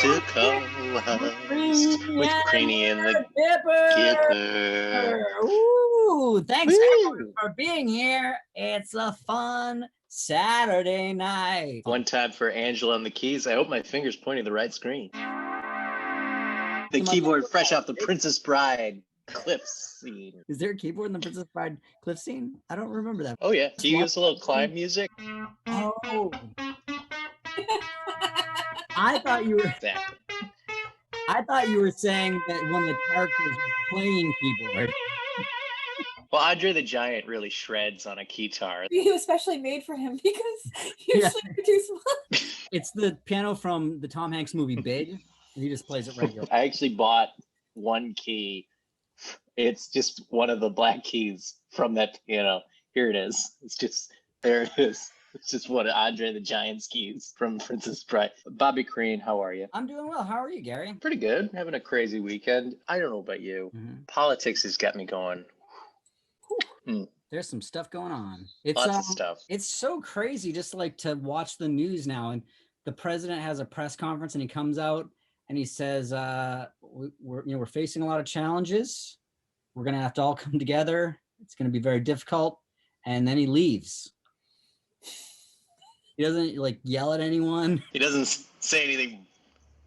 To co-host with Creany and the Gipper. Ooh, thanks everyone for being here. It's a fun Saturday night. One time for Angela on the keys. I hope my finger's pointing the right screen. The keyboard fresh off the Princess Bride cliff scene. Is there a keyboard in the Princess Bride cliff scene? I don't remember that. Oh yeah, can you give us a little climb music? Oh. I thought you were Exactly. I thought you were saying that one of the characters was playing keyboard. Well, Andre the Giant really shreds on a guitar. He was specially made for him because usually you're too small. It's the piano from the Tom Hanks movie Big, and he just plays it regular. I actually bought one key. It's just one of the black keys from that piano. Here it is. It's just, there it is. It's just one of Andre the Giant's keys from Princess Bride. Bobby Crean, how are you? I'm doing well. How are you, Gary? Pretty good. Having a crazy weekend. I don't know about you. Politics has got me going. There's some stuff going on. It's Lots of stuff. It's so crazy just like to watch the news now. And the president has a press conference and he comes out and he says, we're facing a lot of challenges. We're going to have to all come together. It's going to be very difficult. And then he leaves. He doesn't like yell at anyone. He doesn't say anything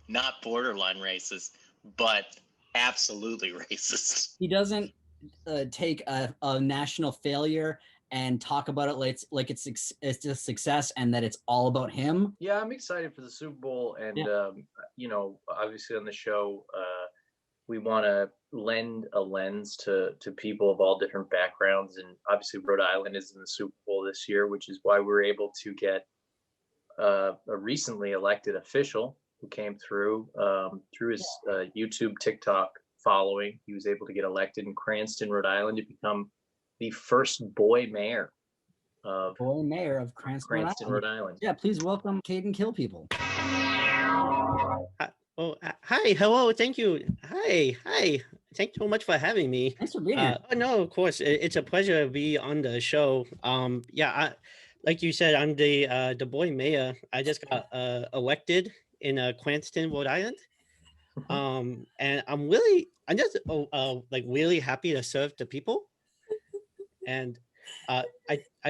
not borderline racist, but absolutely racist. He doesn't take a national failure and talk about it like it's a success and that it's all about him. Yeah, I'm excited for the Super Bowl. And, obviously on the show, we want to lend a lens to people of all different backgrounds. And obviously Rhode Island is in the Super Bowl this year, which is why we're able to get a recently elected official who came through his YouTube, TikTok following. He was able to get elected in Cranston, Rhode Island, to become the first boy mayor of Cranston, Rhode Island. Yeah, please welcome Caden Kill People. Hi, hello, thank you. Hi. Thank you so much for having me. Thanks for being here. No, of course, it's a pleasure to be on the show. Like you said, I'm the boy mayor. I just got elected in Cranston, Rhode Island. And I'm just really happy to serve the people. And I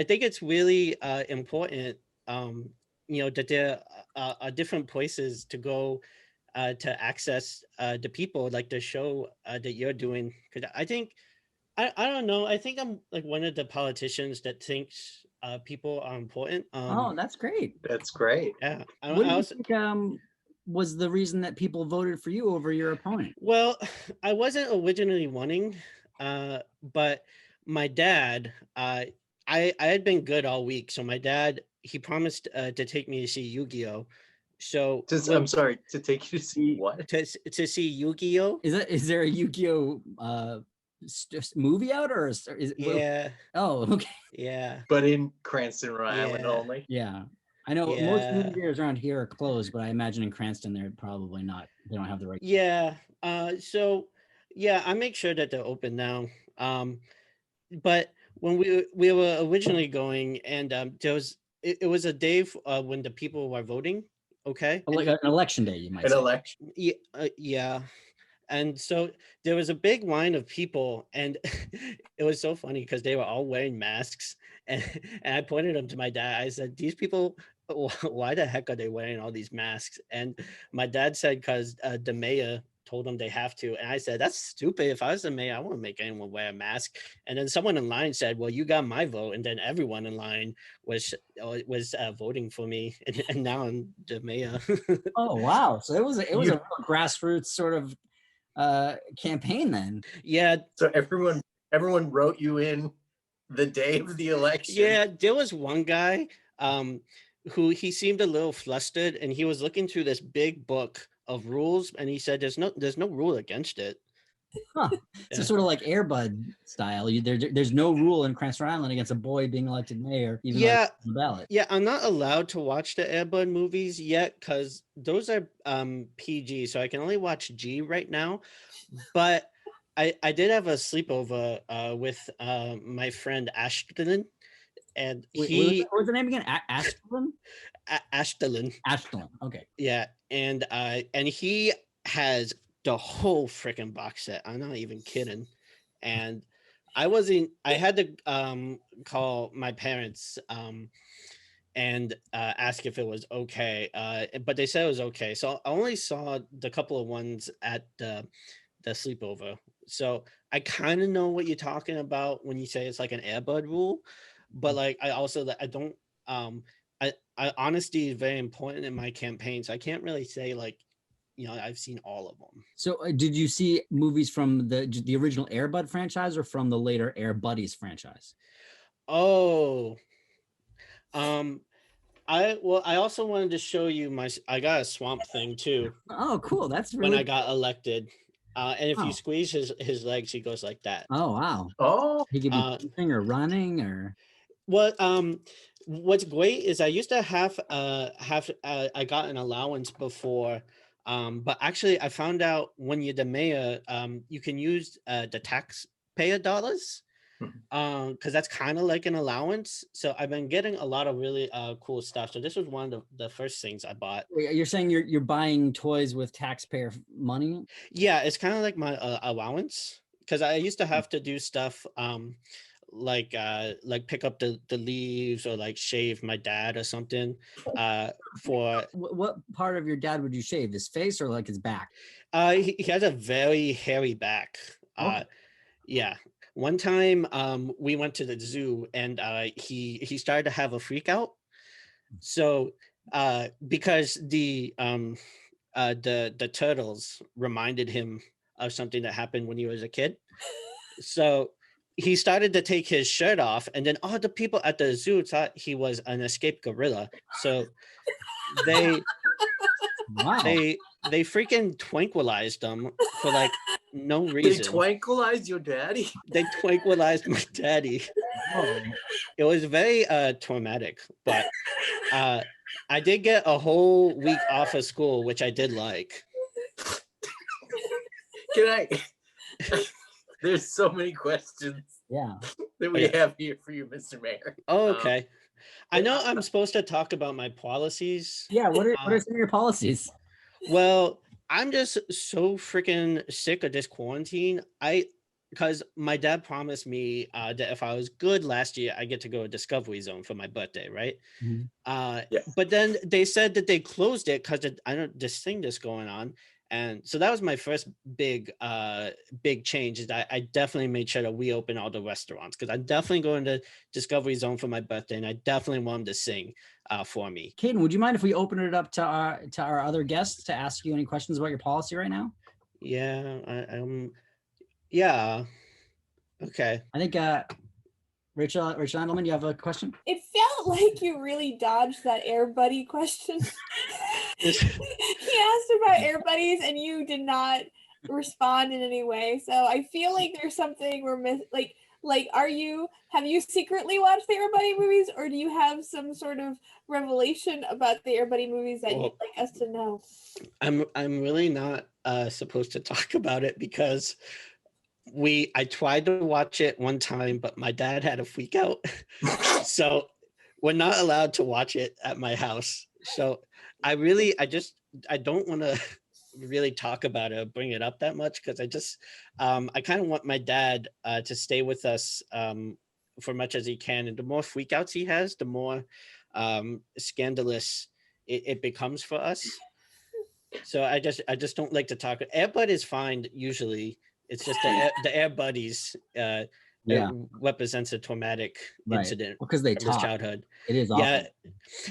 think it's really important, that there are different places to go to access the people, like the show that you're doing. Because I think, I don't know, I think I'm like one of the politicians that thinks people are important. That's great. That's great. Yeah. What do you think was the reason that people voted for you over your opponent? Well, I wasn't originally running, but my dad, I had been good all week. So my dad, he promised to take me to see Yu-Gi-Oh. So I'm sorry, to take you to see what? To see Yu-Gi-Oh. Is there a Yu-Gi-Oh movie out or is it? Yeah. Oh, okay. Yeah. But in Cranston, Rhode Island only. Yeah. I know most movie theaters around here are closed, but I imagine in Cranston they're probably not. They don't have the right. Yeah. So I make sure that they're open now. But when we were originally going, and there was it was a day when the people were voting. Okay. Like an election day, you might say. An election. Yeah. And so there was a big line of people, and it was so funny because they were all wearing masks. And I pointed them to my dad. I said, "These people, why the heck are they wearing all these masks?" And my dad said, "Because the mayor told them they have to." And I said, "That's stupid. If I was the mayor, I wouldn't make anyone wear a mask." And then someone in line said, "Well, you got my vote." And then everyone in line was voting for me, and now I'm the mayor. Oh wow! So it was a real grassroots sort of campaign then. Yeah. So everyone wrote you in the day of the election. Yeah, there was one guy who he seemed a little flustered, and he was looking through this big book of rules, and he said there's no rule against it. Huh. So sort of like Air Bud style. There's no rule in Cranston Island against a boy being elected mayor, even though it's on the ballot. Yeah, I'm not allowed to watch the Air Bud movies yet because those are PG, so I can only watch G right now. But I did have a sleepover with my friend Ashton, and he what was the name again? Ashton? Ashton. Ashton. Okay. Yeah, and he has the whole freaking box set. I'm not even kidding. And I had to call my parents and ask if it was okay. But they said it was okay. So I only saw the couple of ones at the sleepover. So I kind of know what you're talking about when you say it's like an Airbud rule, but like I don't I honesty is very important in my campaign, so I can't really say like, you know, I've seen all of them. So did you see movies from the original Airbud franchise or from the later Air Buddies franchise? Oh, I also wanted to show you I got a Swamp Thing too. Oh, cool. That's really when I got elected. And if Oh. you squeeze his legs, he goes like that. Oh, wow. Oh, He could be jumping or running or what's great is I used to have I got an allowance before, but actually I found out when you're the mayor, you can use the taxpayer dollars, because that's kind of like an allowance. So I've been getting a lot of really cool stuff. So this was one of the first things I bought. Wait, you're saying you're buying toys with taxpayer money? Yeah, it's kind of like my allowance, because I used to have to do stuff like pick up the leaves or like shave my dad or something for What part of your dad would you shave? His face or like his back? He has a very hairy back. Okay. Yeah, one time we went to the zoo and he started to have a freak out. So because the turtles reminded him of something that happened when he was a kid, so he started to take his shirt off, and then all the people at the zoo thought he was an escaped gorilla. So they freaking tranquilized him for like no reason. They tranquilized your daddy? They tranquilized my daddy. Oh. It was very traumatic, but I did get a whole week off of school, which I did like. Can I? There's so many questions. Yeah. That we have here for you, Mr. Mayor. Oh, okay. I know I'm supposed to talk about my policies. Yeah. What are some of your policies? Well, I'm just so freaking sick of this quarantine. Because my dad promised me that if I was good last year, I get to go to Discovery Zone for my birthday, right? Mm-hmm. Yes. But then they said that they closed it because I don't this thing that's going on. And so that was my first big change, is that I definitely made sure to reopen all the restaurants, because I'm definitely going to Discovery Zone for my birthday, and I definitely want them to sing for me. Caden, would you mind if we open it up to our other guests to ask you any questions about your policy right now? Yeah, yeah. Okay. I think Rachel Andleman, you have a question? It felt like you really dodged that Air Buddy question. He asked about Air Buddies and you did not respond in any way. So I feel like there's something we're missing. Like, have you secretly watched the Air Buddy movies, or do you have some sort of revelation about the Air Buddy movies that you'd like us to know? I'm really not supposed to talk about it, because I tried to watch it one time, but my dad had a freak out. So we're not allowed to watch it at my house. So I don't want to really talk about it or bring it up that much, because I kind of want my dad to stay with us for much as he can. And the more freakouts he has, the more scandalous it becomes for us. So I just don't like to talk. Airbud is fine usually. It's just the Air Buddies represents a traumatic incident because they from his childhood. It is awful.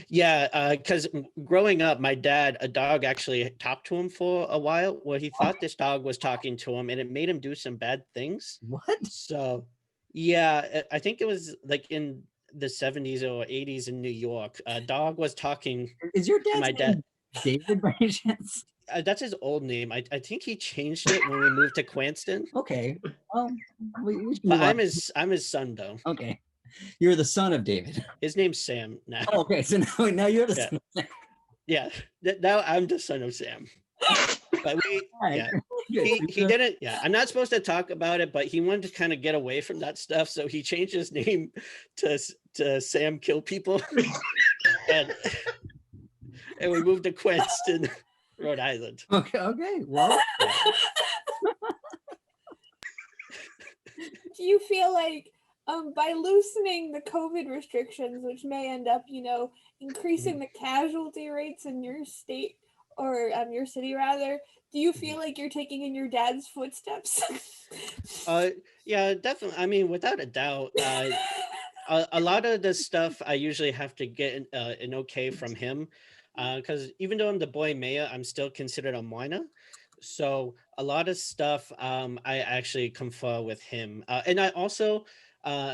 Yeah, because growing up, my dad, a dog actually talked to him for a while, where he thought this dog was talking to him, and it made him do some bad things. What? So, yeah, I think it was like in the 70s or 80s in New York. A dog was talking. Is your dad's my dad David by any chance? That's his old name. I think he changed it when we moved to Cranston. Okay. Well, but I'm his son though. Okay. You're the son of David. His name's Sam now. Oh, okay. So now you're the son of Sam. Yeah. Now I'm the son of Sam. But he didn't. Yeah, I'm not supposed to talk about it, but he wanted to kind of get away from that stuff, so he changed his name to Sam Kill People, and we moved to Queenston, Rhode Island. Okay. Well, Yeah. Do you feel like by loosening the COVID restrictions, which may end up, increasing the casualty rates in your state or your city rather, do you feel like you're taking in your dad's footsteps? Yeah, definitely. I mean, without a doubt, a lot of the stuff I usually have to get an okay from him, because even though I'm the boy mayor, I'm still considered a minor. So a lot of stuff I actually confer with him, and I also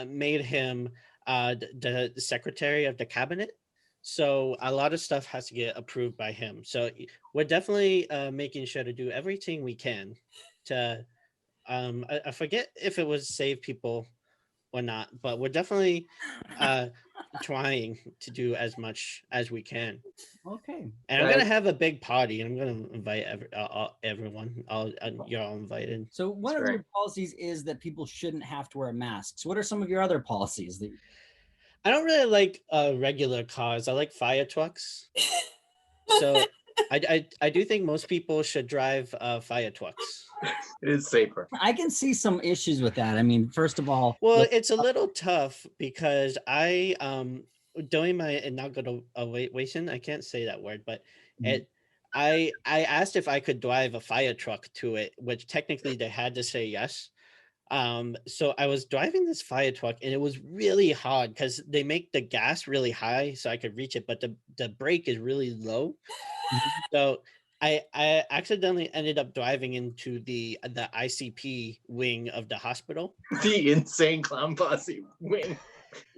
made him the secretary of the cabinet. So a lot of stuff has to get approved by him. So we're definitely making sure to do everything we can to. I forget if it was save people or not, but we're definitely trying to do as much as we can. okay. And I'm gonna have a big party, and I'm gonna invite everyone. You're all invited. So one of your policies is that people shouldn't have to wear masks. What are some of your other policies? I don't really like regular cars. I like fire trucks. So I do think most people should drive fire trucks. It is safer. I can see some issues with that. I mean, first of all, well, it's a little tough because I during my inauguration, I can't say that word, but I asked if I could drive a fire truck to it, which technically they had to say yes. So I was driving this fire truck, and it was really hard because they make the gas really high so I could reach it, but the brake is really low. So I accidentally ended up driving into the ICP wing of the hospital. The insane clown posse wing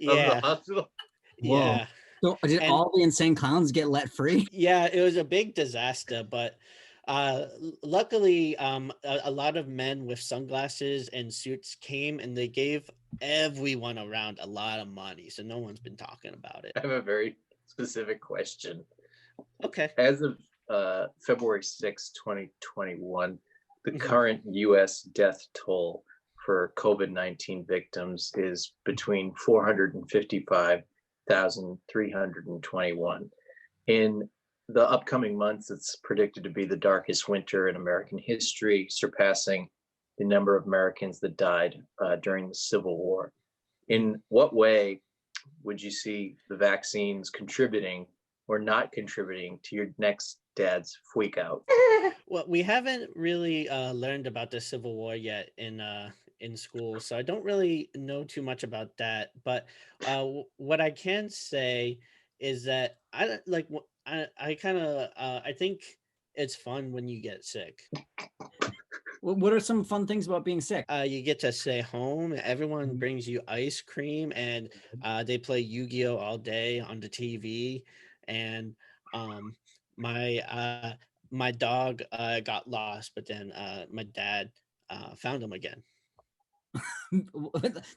of the hospital. Yeah. So did all the insane clowns get let free? Yeah, it was a big disaster, but luckily a lot of men with sunglasses and suits came, and they gave everyone around a lot of money, so no one's been talking about it. I have a very specific question. Okay. As of February 6, 2021, the current U.S. death toll for COVID-19 victims is between 455,321. In the upcoming months, it's predicted to be the darkest winter in American history, surpassing the number of Americans that died during the Civil War. In what way would you see the vaccines contributing or not contributing to your next dad's freak out? Well, we haven't really learned about the Civil War yet in school, so I don't really know too much about that. But what I can say is that I think it's fun when you get sick. What are some fun things about being sick? You get to stay home. Everyone brings you ice cream, and they play Yu-Gi-Oh all day on the TV. And my dog got lost, but then my dad found him again.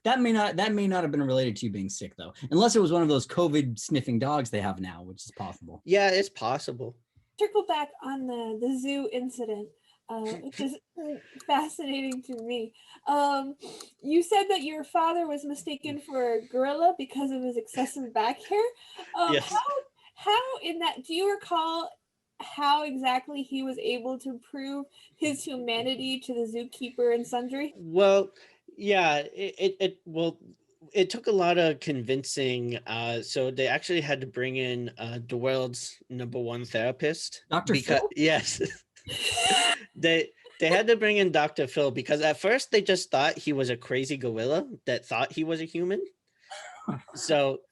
That may not have been related to you being sick, though, unless it was one of those COVID sniffing dogs they have now, which is possible. Yeah, it's possible. Circle back on the zoo incident, which is fascinating to me. You said that your father was mistaken for a gorilla because of his excessive back hair. Yes. How in that, do you recall how exactly he was able to prove his humanity to the zookeeper and sundry? Well, yeah, it took a lot of convincing. So they actually had to bring in the world's #1 therapist, Dr. Phil? Yes. they had to bring in Dr. Phil because at first they just thought he was a crazy gorilla that thought he was a human. So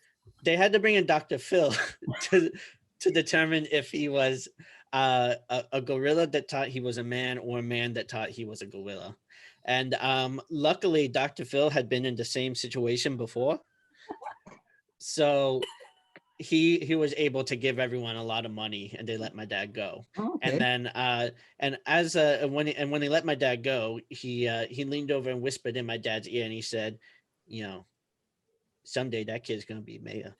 they had to bring in Dr. Phil to determine if he was a gorilla that thought he was a man or a man that thought he was a gorilla. And luckily, Dr. Phil had been in the same situation before. So he was able to give everyone a lot of money, and they let my dad go. Oh, okay. And then when they let my dad go, he leaned over and whispered in my dad's ear, and he said, you know, someday that kid's gonna be mayor.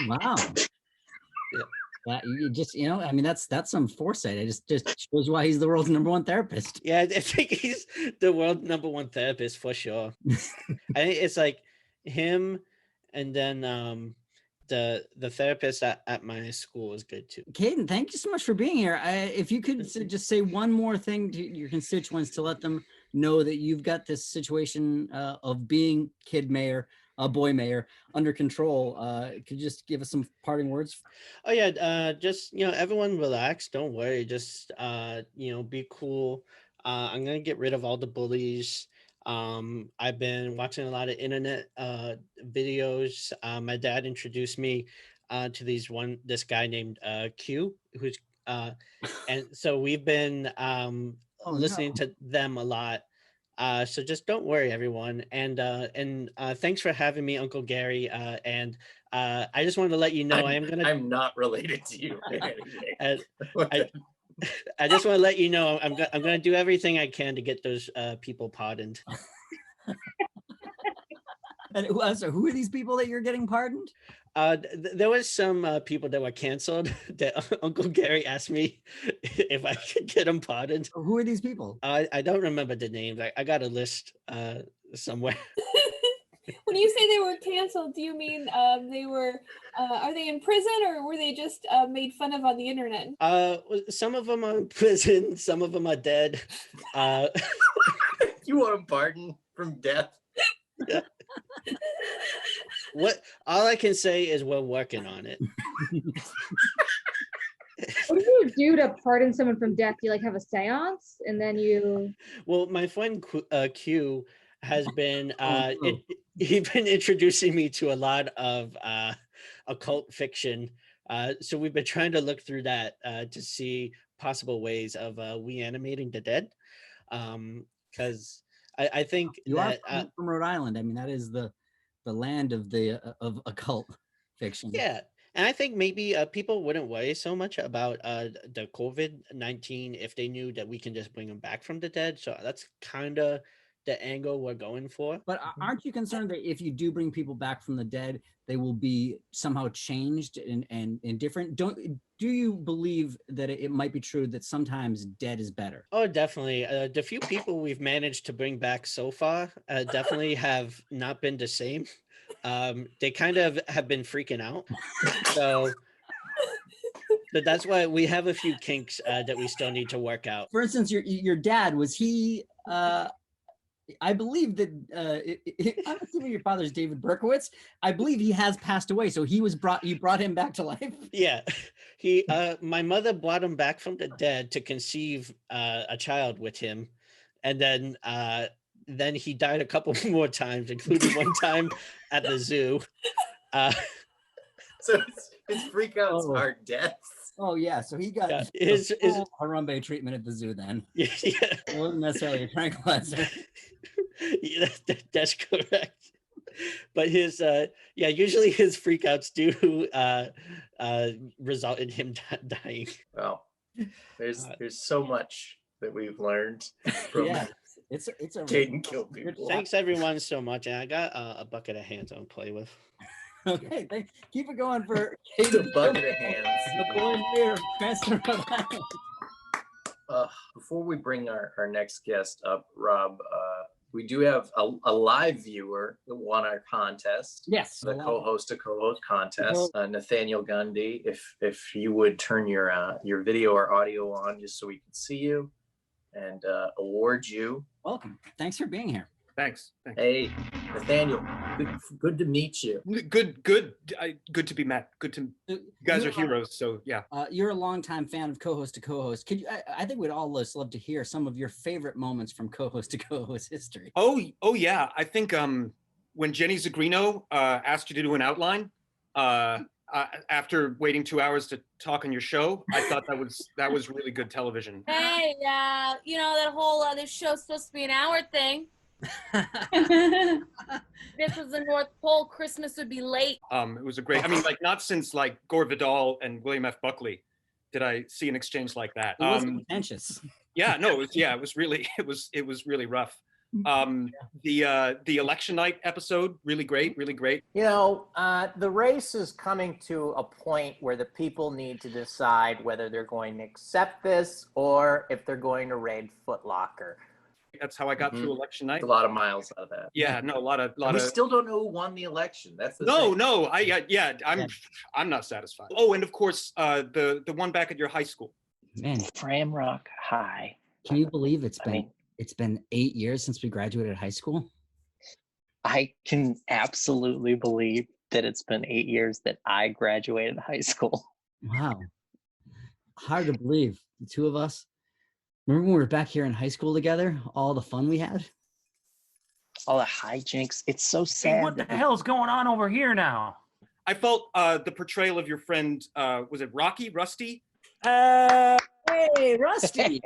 Wow. Yeah. You just, I mean, that's some foresight. It just shows why he's the world's #1 therapist. Yeah, I think he's the world #1 therapist for sure. I think it's like him, and then the therapist at my school is good too. Caden, thank you so much for being here. If you could just say one more thing to your constituents to let them know that you've got this situation of being kid mayor, boy mayor, under control. Could you just give us some parting words? Oh yeah, just everyone relax. Don't worry. Just be cool. I'm gonna get rid of all the bullies. I've been watching a lot of internet videos. My dad introduced me to this guy named Q, who's and so we've been listening to them a lot. So just don't worry, everyone. And thanks for having me, Uncle Gary. And I just wanted to let you know I'm not related to you in any way. I just want to let you know I'm gonna do everything I can to get those people pardoned. And so who are these people that you're getting pardoned? There was some people that were canceled that Uncle Gary asked me if I could get them pardoned. Who are these people? I don't remember the names. I got a list somewhere. When you say they were canceled, do you mean they were? Are they in prison, or were they just made fun of on the internet? Some of them are in prison. Some of them are dead. You want a pardon from death? Yeah. All I can say is we're working on it. What do you do to pardon someone from death? You have a seance and then you... Well, my friend Q has been he's been introducing me to a lot of occult fiction. So we've been trying to look through that to see possible ways of reanimating the dead. Because I think you that are from Rhode Island. I mean, that is the land of the of occult fiction. Yeah. And I think maybe people wouldn't worry so much about the COVID-19 if they knew that we can just bring them back from the dead. So that's kind of the angle we're going for. But aren't you concerned that if you do bring people back from the dead, they will be somehow changed and different? Do you believe that it might be true that sometimes dead is better? Oh, definitely. The few people we've managed to bring back so far definitely have not been the same. They kind of have been freaking out. But that's why we have a few kinks that we still need to work out. For instance, your dad, was he... I believe that I'm assuming your father's David Berkowitz. I believe he has passed away. So you brought him back to life. Yeah, my mother brought him back from the dead to conceive a child with him, and then he died a couple more times, including one time at the zoo. So his freakouts are deaths. Oh yeah, so he got his Harambe treatment at the zoo then. Yeah. It wasn't necessarily a tranquilizer. Yeah, that's correct. But his usually his freakouts do result in him dying. Well, there's so much that we've learned from it's a Caden kill people. Thanks everyone so much, and I got a bucket of hands I'll play with. Okay, keep it going for The bucket of hands. The boy here, Cranston, Rhode Island. Before we bring our next guest up, Rob, we do have a live viewer that won our contest. Yes. The co-host to co-host contest, Nathaniel Gundy. If you would turn your video or audio on just so we can see you and award you. Welcome. Thanks for being here. Thanks. Hey, Nathaniel, good to meet you. Good to be met. You guys are heroes, so yeah. You're a longtime fan of co-host to co-host. Could you? I think we'd all love to hear some of your favorite moments from co-host to co-host history. Oh yeah. I think when Jenny Zagrino asked you to do an outline after waiting 2 hours to talk on your show, I thought that was really good television. Hey, that whole this show's supposed to be an hour thing. This was the North Pole. Christmas would be late. It was a great. I mean, not since Gore Vidal and William F. Buckley did I see an exchange like that. It was contentious. Yeah, no, it was really rough. The election night episode, really great, really great. You know, the race is coming to a point where the people need to decide whether they're going to accept this or if they're going to raid Foot Locker. That's how I got through election night. A lot of miles out of that. Yeah, no, a lot of. We still don't know who won the election. That's the No, thing. no, I'm not satisfied. Oh, and of course, the one back at your high school. Man, Framrock High. can you believe it's been 8 years since we graduated high school? I can absolutely believe that it's been 8 years that I graduated high school. Wow. Hard to believe. The two of us. Remember when we were back here in high school together? All the fun we had? All the hijinks. It's so sad. Hey, what the hell's going on over here now? I felt the portrayal of your friend, was it Rusty? Hey, Rusty.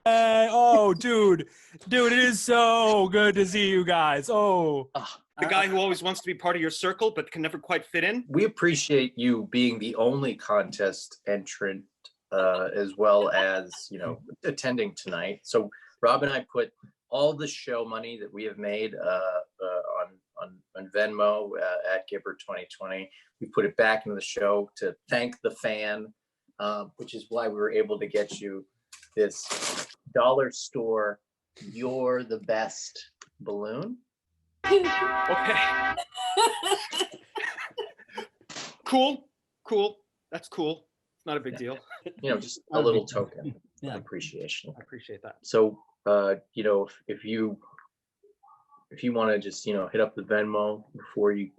Oh, dude, it is so good to see you guys. The guy who always wants to be part of your circle but can never quite fit in. We appreciate you being the only contest entrant, as well as, attending tonight. So Rob and I put all the show money that we have made on Venmo at Gipper.25. We put it back into the show to thank the fan, which is why we were able to get you this dollar store "You're the Best" balloon. Okay. Cool. That's cool. It's not a big deal. Just a little token of appreciation. I appreciate that. So, if you want to just, hit up the Venmo before you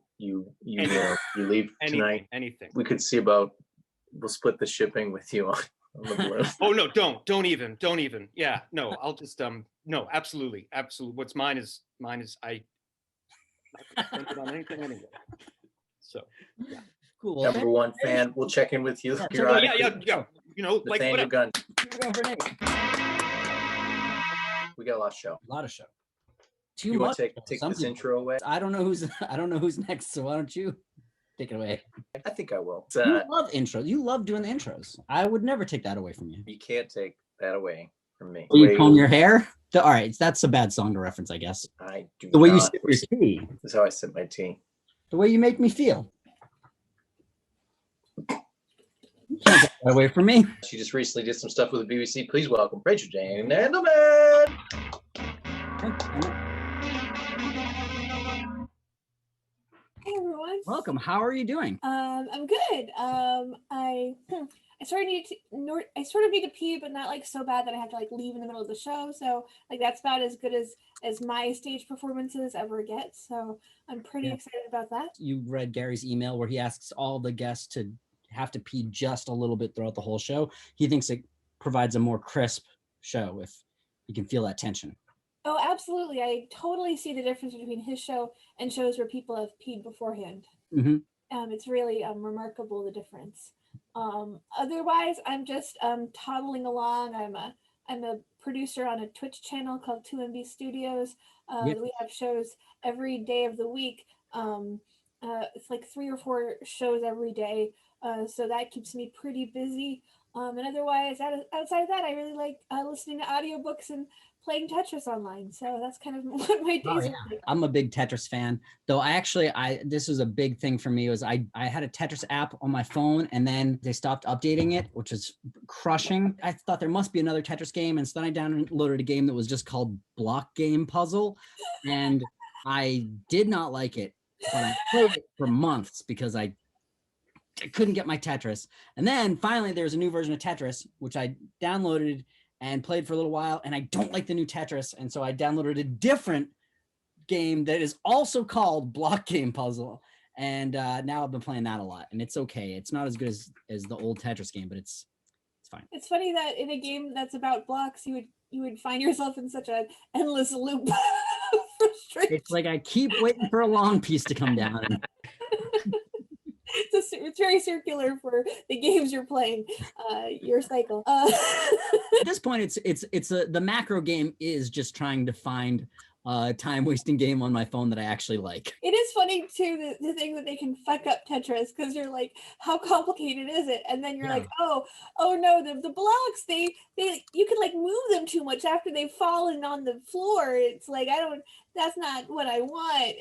leave tonight, anything. We could see about, we'll split the shipping with you on the balloon. Oh no, don't even. Yeah, no, I'll just no, absolutely. What's mine is I not spend it on anything anyway. So yeah. Cool. Number one fan, we'll check in with you. Yeah. Nathaniel Gunn. We got a lot of show. Too You want much. to take this intro away? I don't know who's next, so why don't you take it away? I think I will. You love intros. You love doing the intros. I would never take that away from you. You can't take that away from me. Will you comb your hair? All right, that's a bad song to reference, I guess. I do the way not. you sip your tea. This is how I sip my tea. The way you make me feel. You can't take that away from me. She just recently did some stuff with the BBC. Please welcome Rachel Jane Andleman. Hey everyone. Welcome. How are you doing? I'm good. I sort of need to pee, but not like so bad that I have to like leave in the middle of the show. So like that's about as good as my stage performances ever get. So I'm pretty excited about that. You read Gary's email where he asks all the guests to have to pee just a little bit throughout the whole show. He thinks it provides a more crisp show if you can feel that tension. Oh, absolutely. I totally see the difference between his show and shows where people have peed beforehand. Mm-hmm. It's really remarkable, the difference. Otherwise, I'm just toddling along. I'm a producer on a Twitch channel called 2MB Studios. We have shows every day of the week. It's like 3 or 4 shows every day. So that keeps me pretty busy. And otherwise, outside of that, I really like listening to audiobooks and playing Tetris online. So that's kind of what my days are like. I'm a big Tetris fan, though. This was a big thing for me. Was I had a Tetris app on my phone, and then they stopped updating it, which is crushing. I thought there must be another Tetris game, and so then I downloaded a game that was just called Block Game Puzzle, and I did not like it. But I played it for months because I couldn't get my Tetris. And then finally there's a new version of Tetris, which I downloaded and played for a little while, and I don't like the new Tetris. And so I downloaded a different game that is also called Block Game Puzzle. And now I've been playing that a lot, and it's okay. It's not as good as the old Tetris game, but it's fine. It's funny that in a game that's about blocks, you would find yourself in such an endless loop. It's like I keep waiting for a long piece to come down. It's very circular for the games you're playing, your cycle. At this point, the macro game is just trying to find time wasting game on my phone that I actually like. It is funny too, the thing that they can fuck up Tetris, because you're like, how complicated is it? And then you're like, oh no, the blocks, they you can like move them too much after they've fallen on the floor. It's like, that's not what I want.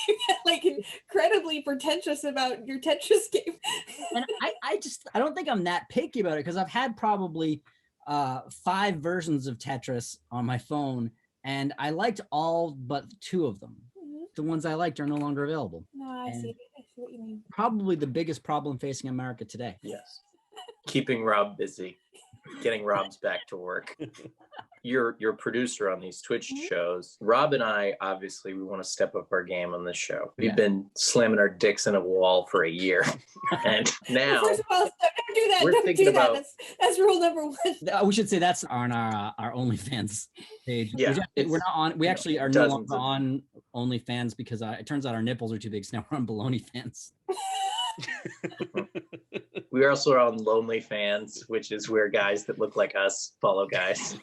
You get like incredibly pretentious about your Tetris game. And I don't think I'm that picky about it, because I've had probably 5 versions of Tetris on my phone, and I liked all but 2 of them. Mm-hmm. The ones I liked are no longer available. No, I see what you mean. Probably the biggest problem facing America today. Yes. Keeping Rob busy, getting Rob's back to work. You're producer on these Twitch shows. Rob and I, obviously, we want to step up our game on this show. We've been slamming our dicks in a wall for a year. And now, first of all, don't do that. We're Don't thinking do that. about- That's rule number 1. We should say that's on our OnlyFans page. Yeah, we're not on. We actually are no dozens longer on OnlyFans because it turns out our nipples are too big. So now we're on Baloney Fans. we are also on Lonely Fans, which is where guys that look like us follow guys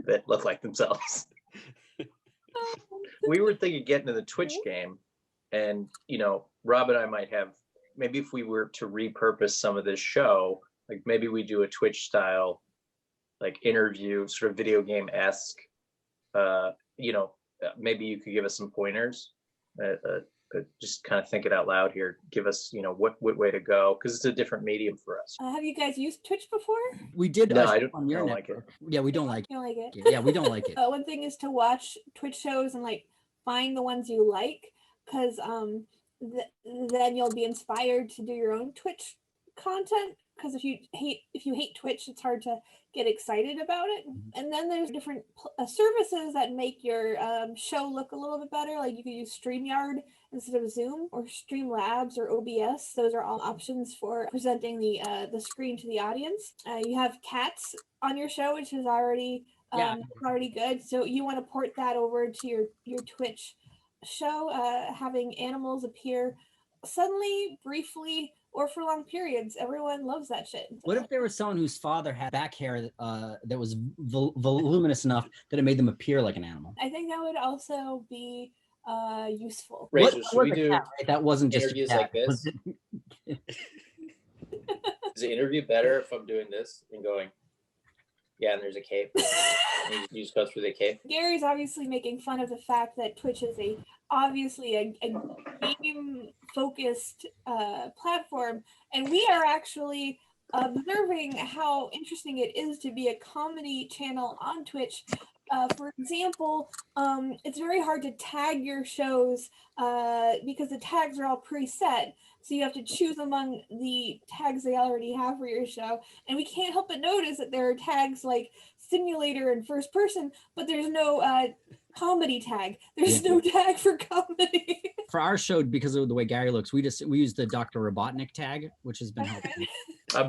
that look like themselves. We were thinking getting into the Twitch game, and Rob and I might have, maybe if we were to repurpose some of this show, like maybe we do a Twitch style like interview, sort of video game-esque. Maybe you could give us some pointers. Just kind of think it out loud here. Give us, what way to go, because it's a different medium for us. Have you guys used Twitch before? We did. No, I don't like it. Yeah, we don't like it. You don't like it? Yeah, we don't like it. One thing is to watch Twitch shows and like find the ones you like, because then you'll be inspired to do your own Twitch content. Because if you hate Twitch, it's hard to get excited about it. And then there's different services that make your show look a little bit better. Like you could use StreamYard instead of Zoom, or Streamlabs or OBS. Those are all options for presenting the screen to the audience. You have cats on your show, which is already good. So you want to port that over to your Twitch show, having animals appear suddenly, briefly, or for long periods. Everyone loves that shit. What if there was someone whose father had back hair that was voluminous enough that it made them appear like an animal? I think that would also be useful. Rachel, should we do cat, right? That wasn't just interviews like this? Is the interview better if I'm doing this and going, yeah, and there's a cape? And you just go through the cape? Gary's obviously making fun of the fact that Twitch is obviously a game-focused platform, and we are actually observing how interesting it is to be a comedy channel on Twitch. For example, it's very hard to tag your shows because the tags are all preset. So you have to choose among the tags they already have for your show. And we can't help but notice that there are tags like simulator and first person, but there's no comedy tag. There's no tag for comedy. For our show, because of the way Gary looks, we use the Dr. Robotnik tag, which has been helpful.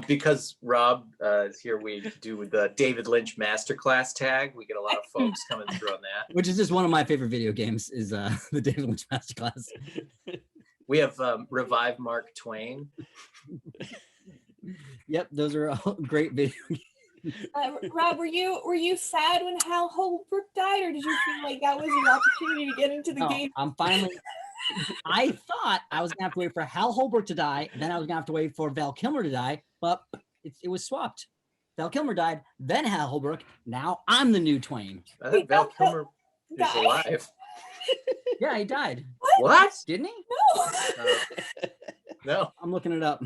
Because Rob is here, we do the David Lynch Masterclass tag. We get a lot of folks coming through on that. Which is just one of my favorite video games, is the David Lynch Masterclass. We have Revive Mark Twain. Yep, those are all great video games. Rob, were you sad when Hal Holbrook died, or did you feel like that was your opportunity to get into the game? I'm finally. I thought I was gonna have to wait for Hal Holbrook to die, then I was gonna have to wait for Val Kilmer to die, but it was swapped. Val Kilmer died, then Hal Holbrook. Now I'm the new Twain. I think Val Kilmer is alive. Yeah, he died. What? Didn't he? No. No. I'm looking it up.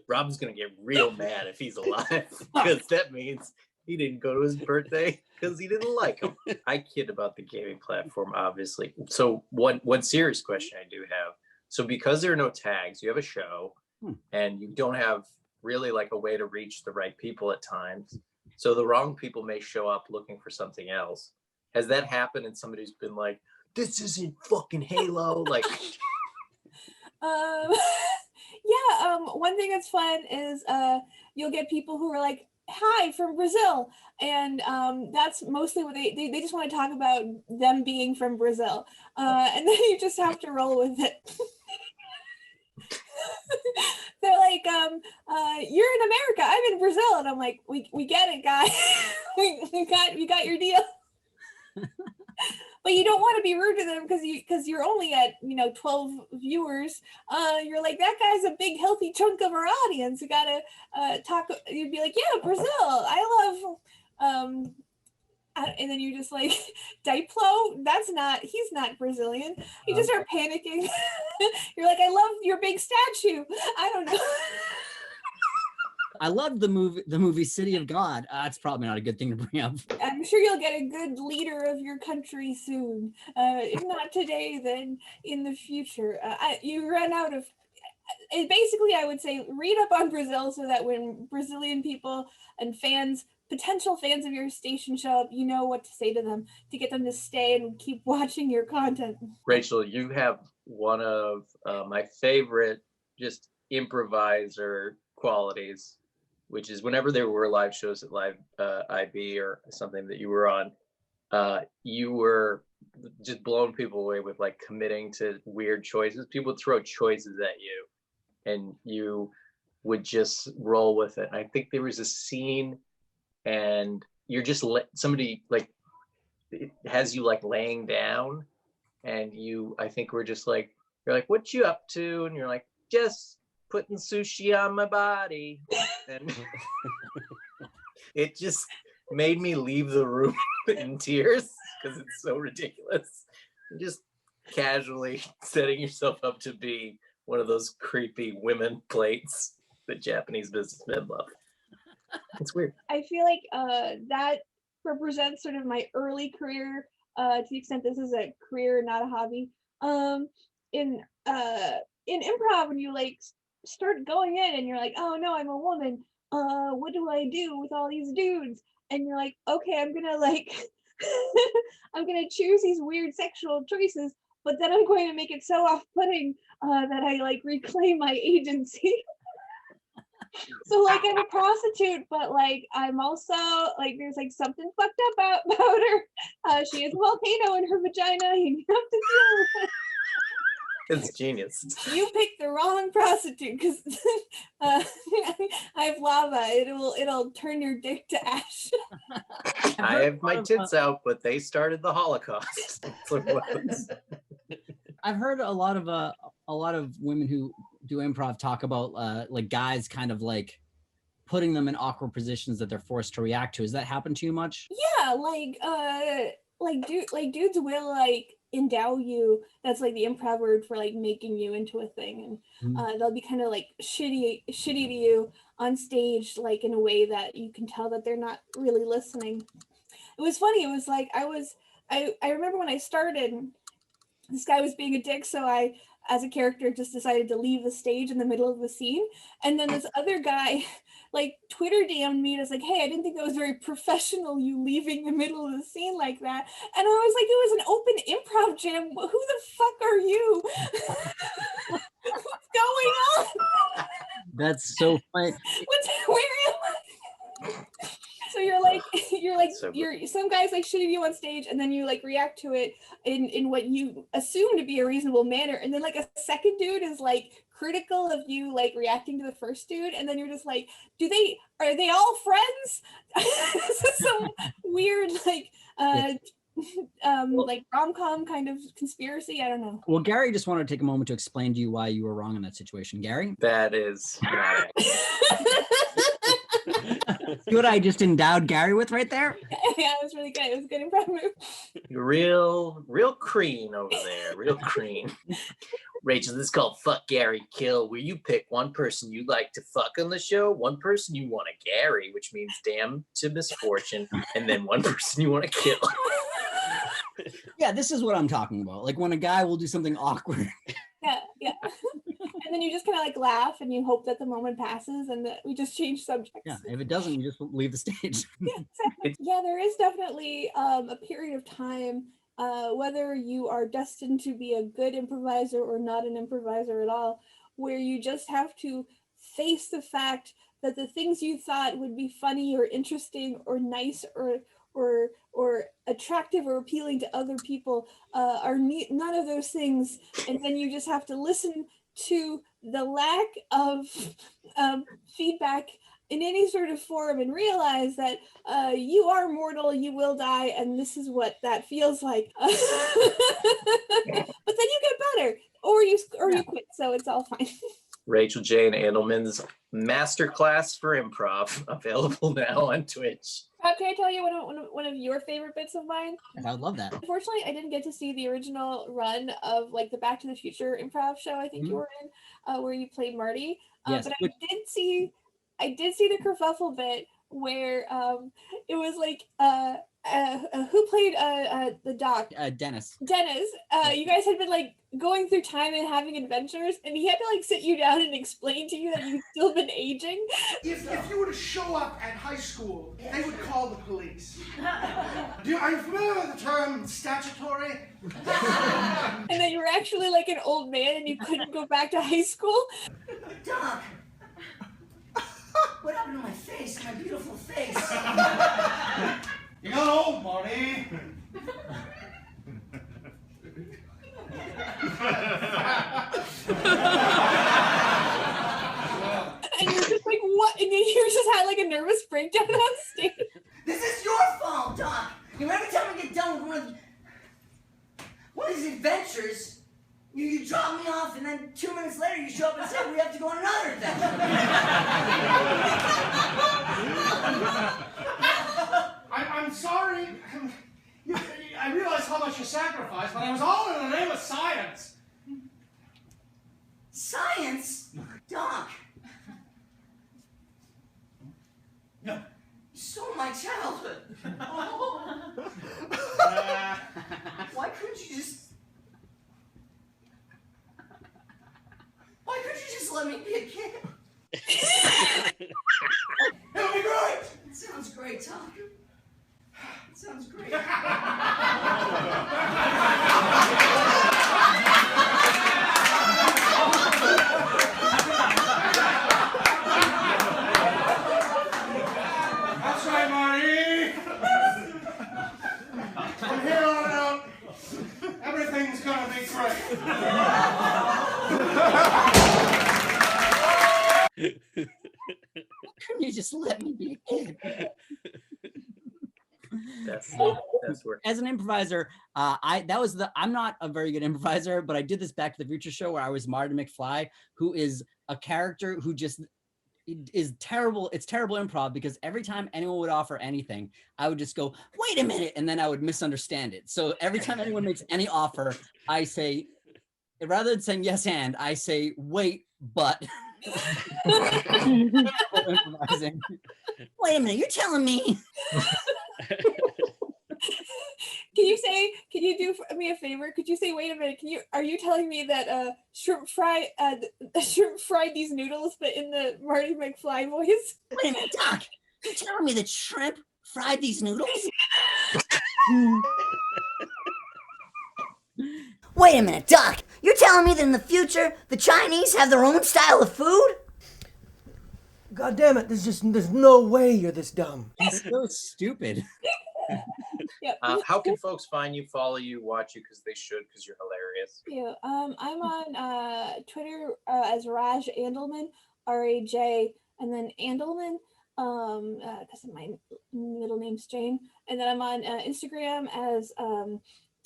Rob's gonna get real mad if he's alive, because that means he didn't go to his birthday because he didn't like him. I kid about the gaming platform, obviously. So one serious question I do have. So because there are no tags, you have a show and you don't have really like a way to reach the right people at times. So the wrong people may show up looking for something else. Has that happened and somebody's been like, this isn't fucking Halo? Like, one thing that's fun is you'll get people who are like, hi, from Brazil, and that's mostly what they just want to talk about them being from Brazil, and then you just have to roll with it. They're like, you're in America, I'm in Brazil, and I'm like, we get it, guy. we got your deal. but you don't want to be rude to them because you're only at 12 viewers. You're like, that guy's a big healthy chunk of our audience. You gotta talk. You'd be like, yeah, Brazil. I love. And then you just like, Diplo, he's not Brazilian. You just start panicking. You're like, I love your big statue. I don't know. I loved the movie City of God. It's probably not a good thing to bring up. I'm sure you'll get a good leader of your country soon. If not today, then in the future. You run out of. Basically, I would say read up on Brazil so that when Brazilian people and potential fans of your station show up, you know what to say to them to get them to stay and keep watching your content. Rachel, you have one of my favorite just improviser qualities, which is whenever there were live shows at Live IB or something that you were on, you were just blowing people away with like committing to weird choices. People would throw choices at you and you would just roll with it. And I think there was a scene and you're just somebody like it has you like laying down and I think we're just like, you're like, what you up to? And you're like, just putting sushi on my body. And it just made me leave the room in tears because it's so ridiculous. Just casually setting yourself up to be one of those creepy women plates that Japanese businessmen love. It's weird. I feel like that represents sort of my early career, to the extent this is a career, not a hobby. In improv, when you like start going in and you're like, oh no, I'm a woman. What do I do with all these dudes? And you're like, okay, I'm gonna like, I'm gonna choose these weird sexual choices, but then I'm going to make it so off-putting that I like reclaim my agency. So like I'm a prostitute, but like I'm also like there's like something fucked up about her. She has a volcano in her vagina. You have to deal with it. It's genius. You picked the wrong prostitute because I have lava. It'll turn your dick to ash. I have my tits out, but they started the Holocaust. I've heard a lot of women who do improv talk about like guys kind of like putting them in awkward positions that they're forced to react to. Has that happened to you much? Yeah, dudes will like endow you. That's like the improv word for like making you into a thing, and they'll be kind of like shitty to you on stage, like in a way that you can tell that they're not really listening. It was funny. It was like I remember when I started, this guy was being a dick, so I, as a character, just decided to leave the stage in the middle of the scene. And then this other guy, like, Twitter DM'd me and was like, hey, I didn't think that was very professional, you leaving the middle of the scene like that. And I was like, it was an open improv jam. Who the fuck are you? What's going on? That's so funny. Where am I? So you're some guys like shitting you on stage, and then you like react to it in what you assume to be a reasonable manner, and then like a second dude is like critical of you like reacting to the first dude, and then you're just like, are they all friends? This is some weird like like rom-com kind of conspiracy. I don't know. Well, Gary just wanted to take a moment to explain to you why you were wrong in that situation. Gary? That is not See what I just endowed Gary with right there? Yeah, it was really good. It was a good improv move. Real Crean over there. Real Crean. Rachel, this is called Fuck, Gary, Kill, where you pick one person you like to fuck on the show, one person you want to Gary, which means damn to misfortune, and then one person you want to kill. Yeah, this is what I'm talking about. Like when a guy will do something awkward. Yeah. And then you just kind of like laugh and you hope that the moment passes and that we just change subjects. Yeah, if it doesn't, you just leave the stage. Yeah, exactly. Yeah, there is definitely a period of time, whether you are destined to be a good improviser or not an improviser at all, where you just have to face the fact that the things you thought would be funny or interesting or nice or attractive or appealing to other people are none of those things, and then you just have to listen to the lack of feedback in any sort of form and realize that you are mortal, you will die, and this is what that feels like. But then you get better, or you quit, so it's all fine. Rachel Jane Andleman's masterclass for improv, available now on Twitch. Rob, can I tell you one of your favorite bits of mine? I would love that. Unfortunately, I didn't get to see the original run of like the Back to the Future improv show. I think you were in, where you played Marty. Yes. But I did see the kerfuffle bit where it was like who played the doc? Dennis. Dennis. You guys had been like going through time and having adventures, and he had to like sit you down and explain to you that you've still been aging. If you were to show up at high school, they would call the police. Are you familiar with the term statutory? And then you were actually like an old man and you couldn't go back to high school. Doc, what happened to my face, my beautiful face? You got old, Marty. And you're just like, what? And then you just had like a nervous breakdown on stage. This is your fault, Doc. You know, every time we get done with one of these adventures, you drop me off, and then 2 minutes later you show up and say we have to go on another adventure. I'm sorry. I realize how much you sacrificed, but I was all in the name of science. Science? Doc. No. You stole my childhood. Why couldn't you just... Why couldn't you just let me be a kid? It'll be great. It sounds great, Doc. It sounds great. That's right, Marty. From here on out, everything's gonna be great. Couldn't you just let me be a kid? That's work. As an improviser, I'm not a very good improviser, but I did this Back to the Future show where I was Marty McFly, who is a character who just is terrible. It's terrible improv because every time anyone would offer anything, I would just go, wait a minute, and then I would misunderstand it. So every time anyone makes any offer, I say, rather than saying yes and, I say wait, but. Improvising. Wait a minute, you're telling me. Can you do me a favor? Could you say, wait a minute, are you telling me that shrimp fried these noodles, but in the Marty McFly voice? Wait a minute, Doc, you're telling me that shrimp fried these noodles? Wait a minute, Doc. You're telling me that in the future, the Chinese have their own style of food? God damn it, there's no way you're this dumb. It's so stupid. Yep. How can folks find you, follow you, watch you? Because they should, because you're hilarious. Yeah. I'm on Twitter as Raj Andleman, R-A-J, and then Andleman, because my middle name's Jane. And then I'm on Instagram as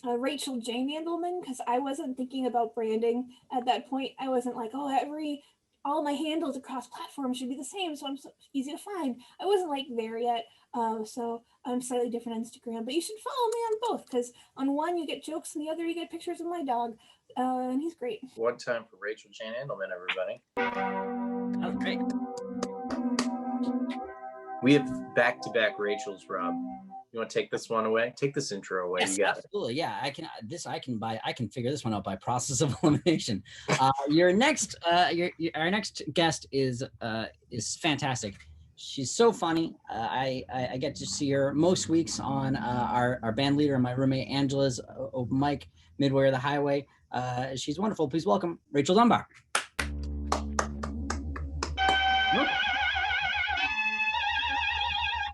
Rachel Jane Andleman, because I wasn't thinking about branding at that point. I wasn't like, all my handles across platforms should be the same, so I'm so easy to find. I wasn't like there yet, so I'm slightly different on Instagram. But you should follow me on both, because on one you get jokes, and the other you get pictures of my dog, and he's great. One time for Rachel Jane Andleman, everybody. That was great. We have back-to-back Rachels, Rob. You want to take this one away? Take this intro away. Yes, You got absolutely. Yeah, I can figure this one out by process of elimination. Our next guest is fantastic. She's so funny. I get to see her most weeks on our band leader and my roommate Angela's open mic, Midway or the Highway. She's wonderful. Please welcome Rachel Dunbar.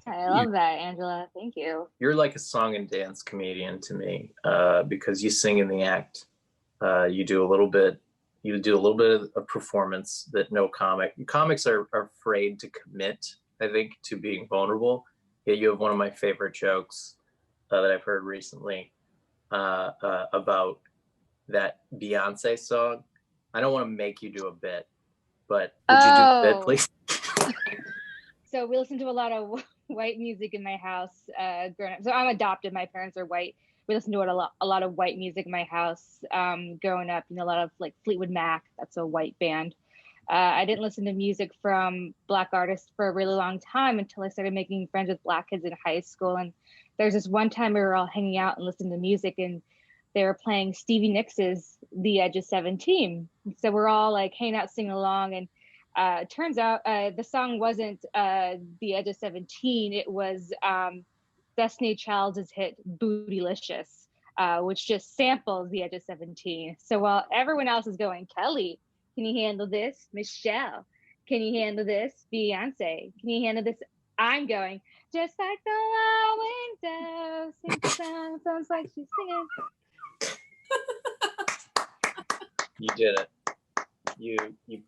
I love that, Angela. Thank you. You're like a song and dance comedian to me, because you sing in the act. You do a little bit of performance that no comics are afraid to commit I think, to being vulnerable. Yeah, you have one of my favorite jokes that I've heard recently about that Beyonce song. I don't want to make you do a bit, but would you do a bit, please? So we listen to a lot of white music in my house growing up. So I'm adopted. My parents are white. We listen to a lot of white music in my house growing up. You know, a lot of like Fleetwood Mac. That's a white band. I didn't listen to music from Black artists for a really long time until I started making friends with Black kids in high school. And there's this one time we were all hanging out and listening to music, and they were playing Stevie Nicks' The Edge of 17. So we're all like hanging out, singing along. And it turns out the song wasn't The Edge of 17. It was Destiny Child's hit Bootylicious, which just samples The Edge of 17. So while everyone else is going, Kelly, can you handle this? Michelle, can you handle this? Beyonce, can you handle this? I'm going, just like the low window, sing the song, sounds like she's singing. You did it. You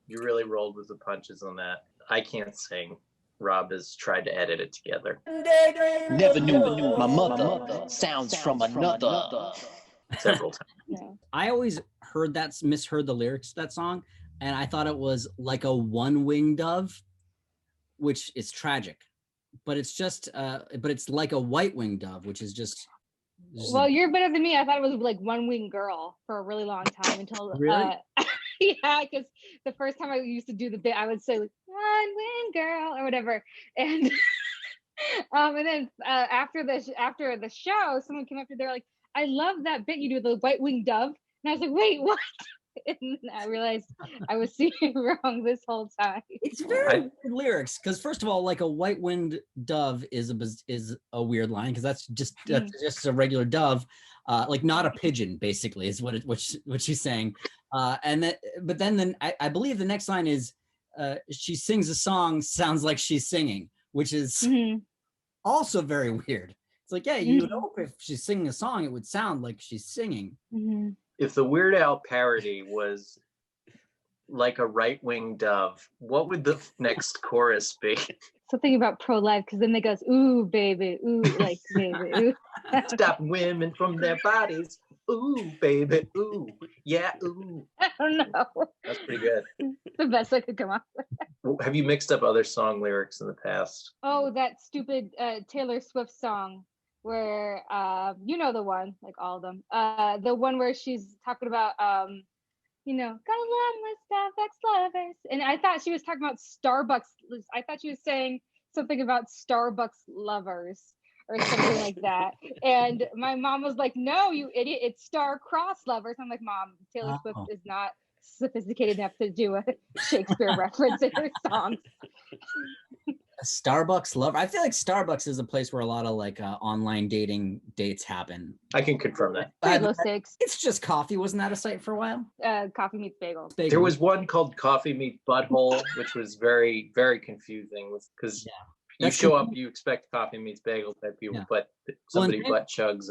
really rolled with the punches on that. I can't sing. Rob has tried to edit it together. Never knew my mother sounds from another. Several times. Yeah. I always misheard the lyrics to that song, and I thought it was like a one-winged dove, which is tragic. But it's just, but it's like a white-winged dove, which is just. Well, you're better than me. I thought it was like One Wing Girl for a really long time until Really? Yeah, because the first time I used to do the bit, I would say like, One Wing Girl or whatever, and then after the show, someone came up to, they're like, I love that bit you do, the white winged dove, and I was like, wait, what? And I realized I was singing wrong this whole time. It's very weird lyrics, because first of all, like a white-winged dove is a weird line, because that's just a regular dove, like not a pigeon, basically, is what she's saying. But then I believe the next line is she sings a song, sounds like she's singing, which is also very weird. It's like, yeah, you would hope if she's singing a song, it would sound like she's singing. If the Weird Al parody was like a right-winged dove, what would the next chorus be? Something about pro-life, because then they goes, ooh, baby, ooh, like, baby, ooh. Stop women from their bodies. Ooh, baby, ooh, yeah, ooh. I don't know. That's pretty good. It's the best I could come up with. Have you mixed up other song lyrics in the past? Oh, that stupid Taylor Swift song where you know the one, like all of them. The one where she's talking about you know, got a long list of ex-lovers. And I thought she was talking about Starbucks. I thought she was saying something about Starbucks lovers or something like that. And my mom was like, no, you idiot, it's star-crossed lovers. I'm like, Mom, Taylor Swift is not sophisticated enough to do a Shakespeare reference in her songs. A Starbucks lover. I feel like Starbucks is a place where a lot of like online dates happen. I can confirm that. Bagel sticks. It's just coffee. Wasn't that a site for a while? Coffee meets bagel. There was one called Coffee Meets Butthole, which was very, very confusing because you show up, you expect Coffee Meets Bagel type people, but somebody butt chugs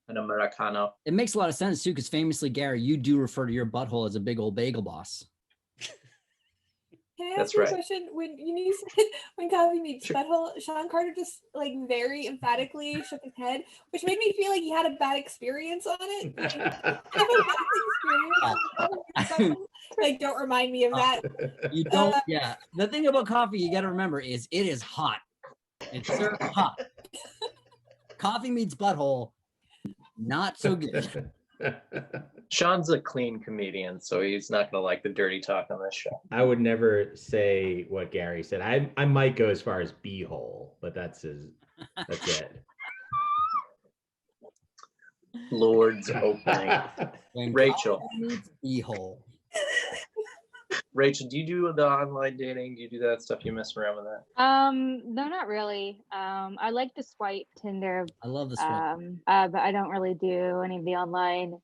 an Americano. It makes a lot of sense too, because famously, Gary, you do refer to your butthole as a big old bagel boss. Can I ask you a question? When you said when Coffee Meets Butthole, Shawn Carter just like very emphatically shook his head, which made me feel like he had a bad experience on it. Like, have a bad experience. Like, don't remind me of that. You don't. Yeah. The thing about coffee you got to remember is it is hot. It's served hot. Coffee Meets Butthole, not so good. Shawn's a clean comedian, so he's not going to like the dirty talk on this show. I would never say what Gary said. I might go as far as b-hole, but that's it. Lord's opening. Rachel. B-hole. Rachel, do you do the online dating? Do you do that stuff? You mess around with that? No, not really. I like to swipe Tinder. I love the swipe. But I don't really do any of the online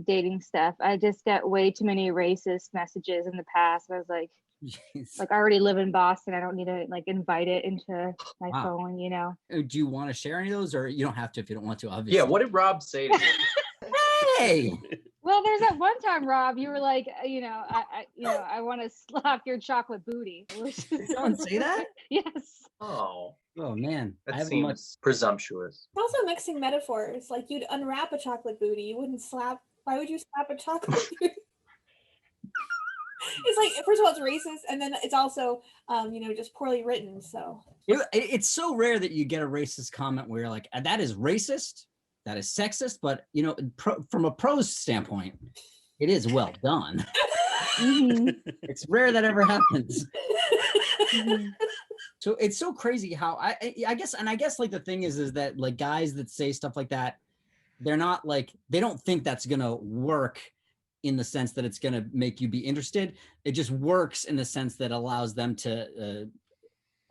dating stuff. I just got way too many racist messages in the past. I was like, I already live in Boston. I don't need to like invite it into my phone, you know. Do you want to share any of those, or you don't have to if you don't want to, obviously? Yeah, what did Rob say to you? Hey! Well, there's that one time, Rob, you were like, I want to slap your chocolate booty. Someone say that? Yes. Oh. Oh man, That I have seems presumptuous. It's also mixing metaphors. Like you'd unwrap a chocolate booty. You wouldn't slap. Why would you slap a chocolate booty? It's like, first of all, it's racist, and then it's also, just poorly written. So it's so rare that you get a racist comment where you're like, that is racist, that is sexist, but from a prose standpoint, it is well done. It's rare that ever happens. So it's so crazy how I guess like the thing is that like guys that say stuff like that, they're not like, they don't think that's gonna work in the sense that it's gonna make you be interested. It just works in the sense that allows them to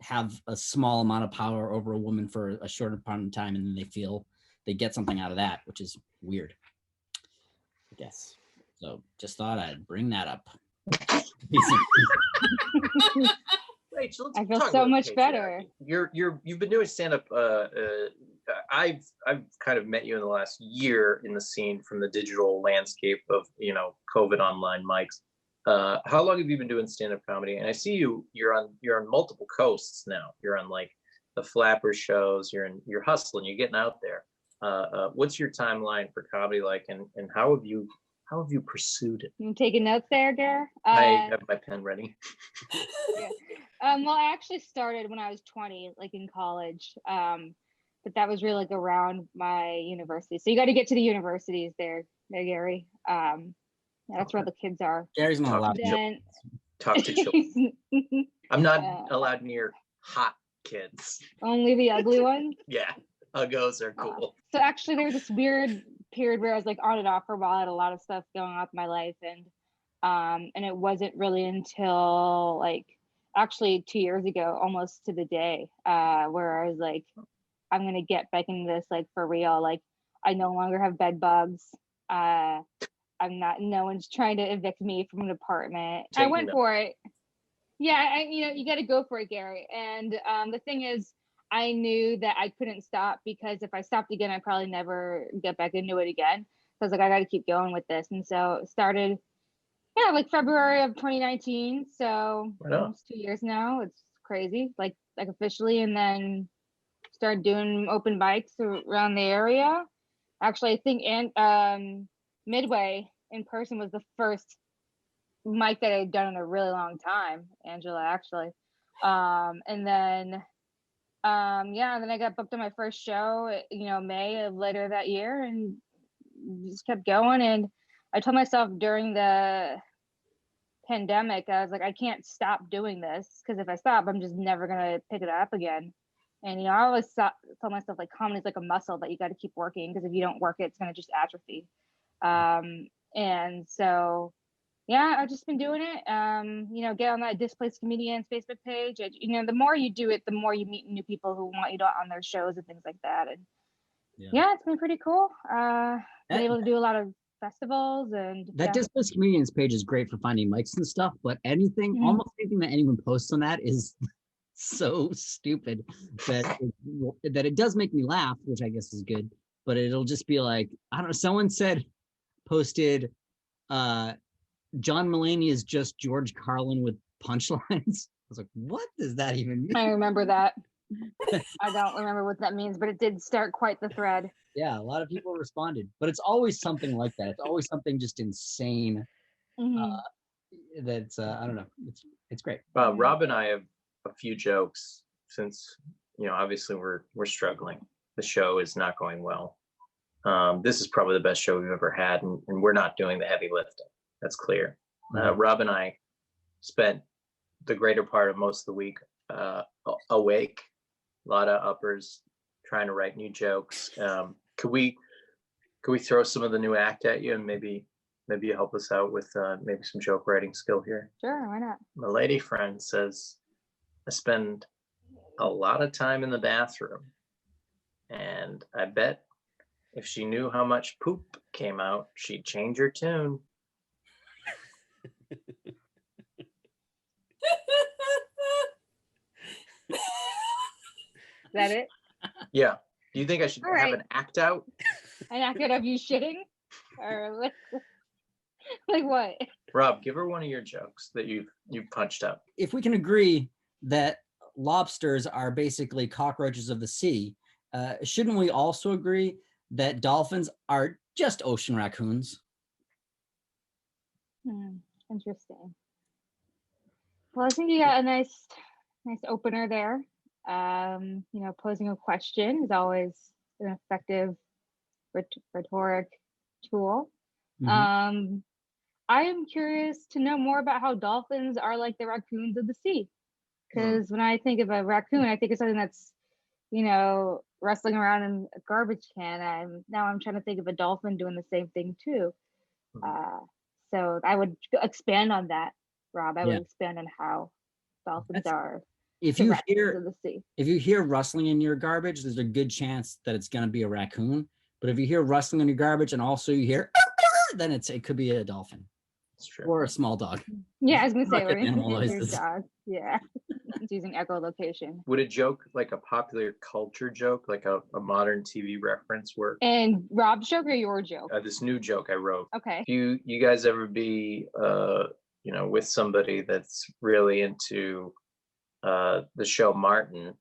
have a small amount of power over a woman for a short amount of time, and then they feel they get something out of that, which is weird, I guess. So just thought I'd bring that up. Rachel, let's I feel talk so about much patriarchy. better. You've been doing stand-up. I've kind of met you in the last year in the scene from the digital landscape of COVID online mics. How long have you been doing stand-up comedy? And I see you're on multiple coasts now. You're on like the Flapper shows. You're hustling. You're getting out there. What's your timeline for comedy like, and how have you pursued it? You taking notes there, Gar? I have my pen ready. Yeah. Well, I actually started when I was 20, like in college. But that was really like around my university. So you got to get to the universities there, Gary. That's where the kids are. Gary's not allowed to talk to children. I'm not allowed near hot kids. Only the ugly ones? Yeah, uggos are cool. So actually there was this weird period where I was like on and off for a while. I had a lot of stuff going on in my life, and it wasn't really until like actually 2 years ago, almost to the day, where I was like, I'm gonna get back into this like for real. Like I no longer have bed bugs. No one's trying to evict me from an apartment. I went for it. Yeah, you got to go for it, Gary. And the thing is, I knew that I couldn't stop, because if I stopped again, I'd probably never get back into it again. So I was like, I got to keep going with this. And so it started, like February of 2019. So almost 2 years now. It's crazy, like officially. And then started doing open mics around the area. Actually, I think Midway in person was the first mic that I had done in a really long time, Angela, actually. And then I got booked on my first show, May of later that year, and just kept going. And I told myself during the pandemic, I was like, I can't stop doing this, because if I stop, I'm just never gonna pick it up again. And I always tell myself like comedy is like a muscle that you got to keep working, because if you don't work it, it's gonna just atrophy. And so I've just been doing it. Get on that Displaced Comedians Facebook page. The more you do it, the more you meet new people who want you on their shows and things like that. And it's been pretty cool. Been able to do a lot of festivals, and that Displaced Comedians page is great for finding mics and stuff, but almost anything that anyone posts on that is so stupid that it does make me laugh, which I guess is good, but it'll just be like, I don't know, someone posted John Mulaney is just George Carlin with punchlines. I was like, what does that even mean? I remember that. I don't remember what that means, but it did start quite the thread. Yeah, a lot of people responded, but it's always something like that. It's always something just insane. That's I don't know. It's great. Rob and I have a few jokes, since obviously we're struggling. The show is not going well. This is probably the best show we've ever had, and we're not doing the heavy lifting. That's clear. Rob and I spent the greater part of most of the week awake, a lot of uppers, trying to write new jokes. Could we throw some of the new act at you, and maybe you help us out with maybe some joke writing skill here? Sure, why not? My lady friend says, I spend a lot of time in the bathroom, and I bet if she knew how much poop came out, she'd change her tune. Is that it? Yeah. Do you think I should have an act out? An act out of you shitting? Or Like what? Rob, give her one of your jokes that you've punched up. If we can agree that lobsters are basically cockroaches of the sea, shouldn't we also agree that dolphins are just ocean raccoons? Interesting. Well, I think you got a nice opener there. Posing a question is always an effective rhetoric tool. I am curious to know more about how dolphins are like the raccoons of the sea. Because when I think of a raccoon, I think of something that's, wrestling around in a garbage can. I'm trying to think of a dolphin doing the same thing too. So I would expand on that, Rob. I would expand on how dolphins are. If you hear rustling in your garbage, there's a good chance that it's going to be a raccoon. But if you hear rustling in your garbage and also you hear, then it could be a dolphin. That's true. Or a small dog. Yeah, I was gonna say, Like animal your noises. dog. Yeah, it's using echolocation. Would a joke, like a popular culture joke, like a modern TV reference work? And Rob's joke or your joke? This new joke I wrote. Okay. You guys ever be with somebody that's really into the show Martin?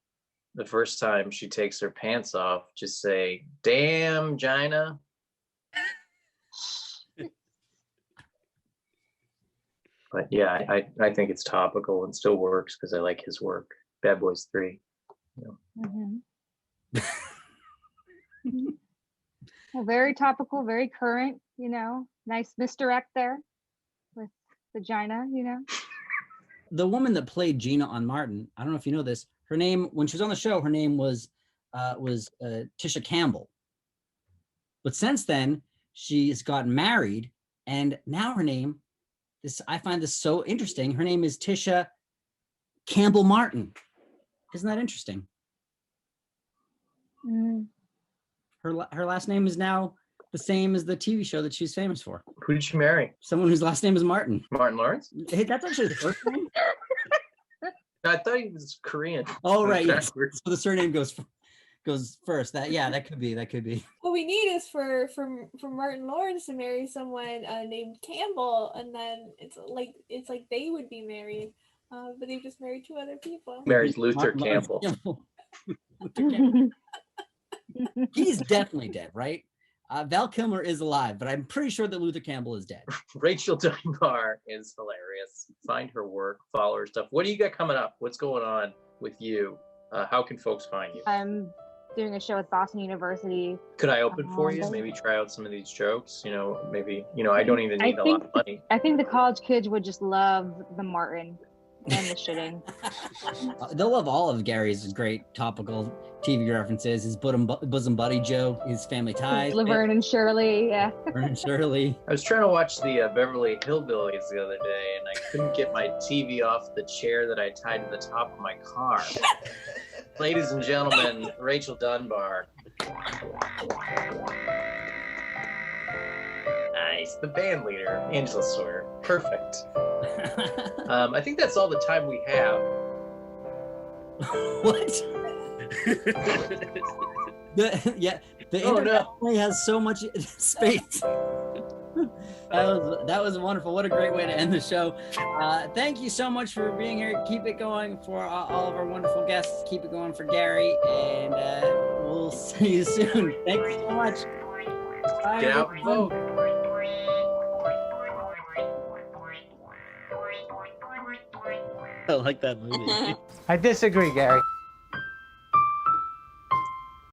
The first time she takes her pants off, just say, "Damn, Gina." But yeah, I think it's topical and still works because I like his work. Bad Boys 3. Well, very topical, very current, nice misdirect there with vagina, The woman that played Gina on Martin, I don't know if you know this, her name, when she was on the show, her name was Tisha Campbell. But since then, she's gotten married, and now her name, I find this so interesting. Her name is Tisha Campbell Martin. Isn't that interesting? Her last name is now the same as the TV show that she's famous for. Who did she marry? Someone whose last name is Martin. Martin Lawrence? Hey, that's actually the first name. I thought he was Korean. Oh, right. Yes. So the surname goes first. That could be. What we need is for Martin Lawrence to marry someone named Campbell, and then it's like they would be married, but they just married two other people. Marries Luther Campbell. He's definitely dead, right? Val Kilmer is alive, but I'm pretty sure that Luther Campbell is dead. Rachel Dunbar is hilarious. Find her work, follow her stuff. What do you got coming up? What's going on with you? How can folks find you? I'm doing a show at Boston University. Could I open for you? Maybe try out some of these jokes. Maybe I don't even need a lot of money. I think the college kids would just love the Martin and the shitting. They'll love all of Gary's great topical TV references. His bosom buddy joke, his family ties. Laverne and Shirley, yeah. Laverne and Shirley. I was trying to watch the Beverly Hillbillies the other day, and I couldn't get my TV off the chair that I tied to the top of my car. Ladies and gentlemen, Rachel Dunbar. Nice. The band leader, Angela Sawyer. Perfect. I think that's all the time we have. What? The internet only has so much space. That was wonderful. What a great way to end the show. Thank you so much for being here. Keep it going for all of our wonderful guests. Keep it going for Gary, and we'll see you soon. Thank you so much. Bye, Get out and vote. I like that movie. I disagree, Gary.